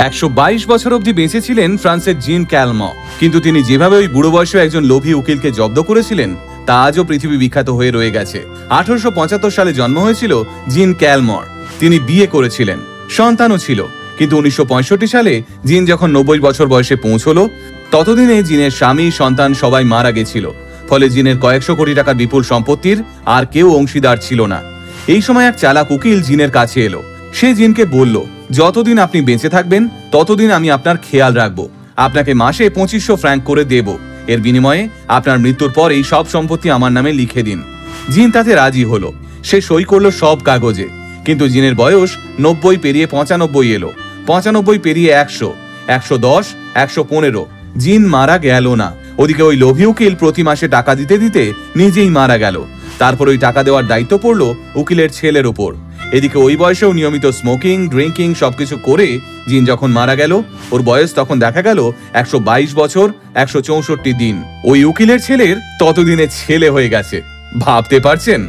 122 বছর অবধি বেঁচে ছিলেন ফ্রান্সের জিন ক্যালম, কিন্তু তিনি যেভাবে ওই বুড়ো বয়সে একজন লোভী উকিলকে জব্দ করেছিলেন তা আজও পৃথিবী বিখ্যাত হয়ে রয়ে গেছে। 1875 সালে জন্ম হয়েছিল জিন ক্যালমর। তিনি বিয়ে করেছিলেন, সন্তানও ছিল, কিন্তু 1965 সালে জিন যখন 90 বছর বয়সে পৌঁছলো ততদিনে জিনের স্বামী সন্তান সবাই মারা গেছিল। ফলে জিনের কয়েকশো কোটি টাকার বিপুল সম্পত্তির আর কেউ অংশীদার ছিল না। এই সময় এক চালাক উকিল জিনের কাছে এলো। সে জিনকে বলল, যতদিন আপনি বেঁচে থাকবেন ততদিন আমি আপনার খেয়াল রাখবো, আপনাকে মাসে 2500 ফ্র্যাঙ্ক করে দেব, এর বিনিময়ে আপনার মৃত্যুর পর এই সব সম্পত্তি আমার নামে লিখে দিন। জিন তাতে রাজি হলো। সে সই করলো সব কাগজে। কিন্তু জিনের বয়স 90 পেরিয়ে 95 এলো, 95 পেরিয়ে 100, 110, 115। জিন মারা গেল না। ওদিকে ওই লোভী উকিল প্রতি মাসে টাকা দিতে দিতে নিজেই মারা গেল। তারপর ওই টাকা দেওয়ার দায়িত্ব পড়লো উকিলের ছেলের ওপর। এদিকে ওই বয়সেও নিয়মিত স্মোকিং, ড্রিঙ্কিং সবকিছু করে জিন যখন মারা গেল ওর বয়স তখন দেখা গেল 122 বছর 164 দিন। ওই উকিলের ছেলের ততদিনে ছেলে হয়ে গেছে। ভাবতে পারছেন?